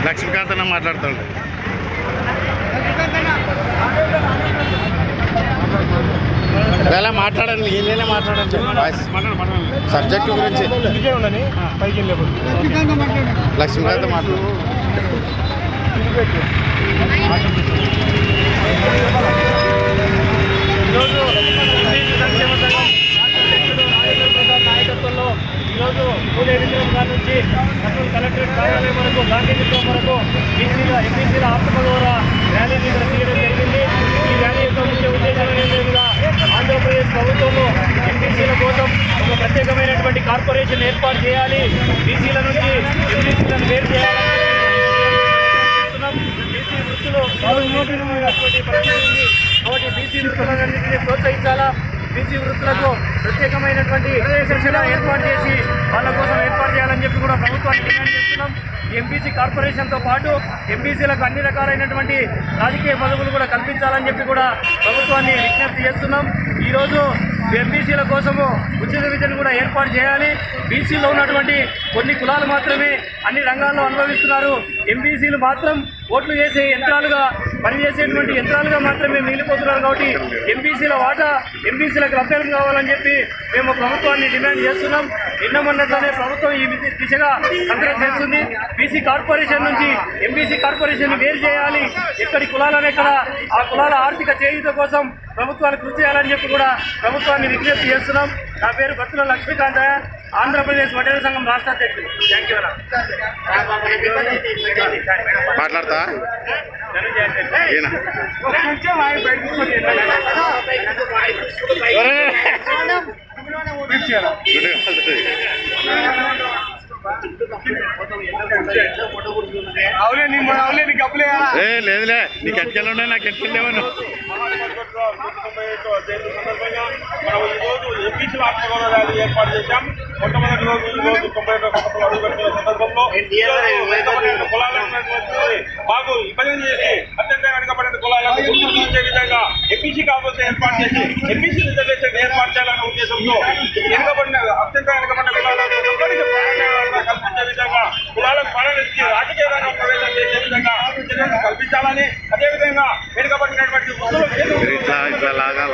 లక్ష్మీకాంత్ అన్న మాట్లాడుతాడు. ఎలా మాట్లాడండి, ఈయననే మాట్లాడండి సబ్జెక్టు గురించి. లక్ష్మీకాంత్ మాట్లాడు. నాయకత్వంలో ఈరోజు పూలే విగ్రహం గారి నుంచి కర్నూలు కలెక్టరేట్ కార్యాలయం వరకు గాంధీ విగ్రహం వరకు ఎంపీసీల ఆత్మగౌరవ ర్యాలీని ఇక్కడ తీయడం జరిగింది. ఈ ర్యాలీ యొక్క ముఖ్య ఉద్దేశం ఏమిటంటే ఆంధ్రప్రదేశ్ ప్రభుత్వంలో ఎంపీసీల కోసం ఒక ప్రత్యేకమైనటువంటి కార్పొరేషన్ ఏర్పాటు చేయాలి, బీసీల నుంచి ఎంపీసీలను వేరు చేయాలని బీసీ వృత్తులు పరిస్థితి ఉంది. కాబట్టి బీసీ వృత్తులన్నింటినీ ప్రోత్సహించాలా, బీసీ వృత్తులకు ప్రత్యేకమైనటువంటి శిక్షణ ఏర్పాటు చేసి వాళ్ళ కోసం ఏర్పాటు చేయాలని చెప్పి కూడా ప్రభుత్వాన్ని డిమాండ్ చేస్తున్నాం. ఎంపీసీ కార్పొరేషన్తో పాటు ఎంపీసీలకు అన్ని రకాలైనటువంటి రాజకీయ పదవులు కూడా కల్పించాలని చెప్పి కూడా ప్రభుత్వాన్ని విజ్ఞప్తి చేస్తున్నాం. ఈరోజు ఎంపీసీల కోసము ఉచిత విద్యను కూడా ఏర్పాటు చేయాలి. బీసీలో ఉన్నటువంటి కొన్ని కులాలు మాత్రమే అన్ని రంగాల్లో అనుభవిస్తున్నారు. ఎంపీసీలు మాత్రం ఓట్లు చేసే యంత్రాలుగా పనిచేసేటువంటి యంత్రాలుగా మాత్రమే మిగిలిపోతున్నారు. కాబట్టి ఎంపీసీల వాటా ఎంపీసీలకు లభ్యం కావాలని చెప్పి మేము ప్రభుత్వాన్ని డిమాండ్ చేస్తున్నాం. నిన్నమన్నట్లనే ప్రభుత్వం ఈ దిశగా కంట్రోల్ చేస్తుంది. బీసీ కార్పొరేషన్ నుంచి ఎంపీసీ కార్పొరేషన్ వేరు చేయాలి. ఎక్కడి కులాలనెక్కడ ఆ కులాల ఆర్థిక చేయూత కోసం ప్రభుత్వాలు కృషి చేయాలని చెప్పి కూడా ప్రభుత్వాన్ని విజ్ఞప్తి చేస్తున్నాం. నా పేరు బత్తుల లక్ష్మీకాంతయ్య, ఆంధ్రప్రదేశ్ వడ్డేర సంఘం రాష్ట్ర అధ్యక్షుడు. Thank you. మాట్లాడతా లేదులే, నీకు ఎట్కెళ్ళి ఉన్నాయి, నాకు ఎట్కెళ్ళేవాను. మనం ఈరోజు ఎంపీసీల ఆత్మగౌరవ ర్యాలీ ఏర్పాటు చేశాం. మొట్టమొదటి రోజు ఈరోజు 91 అడుగుపెట్టిన సందర్భంలో కులాలను మాకు విభజన చేసి అత్యంత వెనుకబడిన కులాలను గుర్తించే విధంగా ఎంపీసీ కార్పొరేషన్ ఏర్పాటు చేసి ఎంపీసీ రిజర్వేషన్ ఏర్పాటు చేయాలనే ఉద్దేశంతో అత్యంత వెనుకబడిన కులాలను కల్పించే విధంగా కులాలకు పనులకి రాజకీయ రంగం ప్రవేశం చేసే విధంగా కల్పించాలని, అదేవిధంగా వెనుకబడినటువంటి ఇట్లా లాగాల.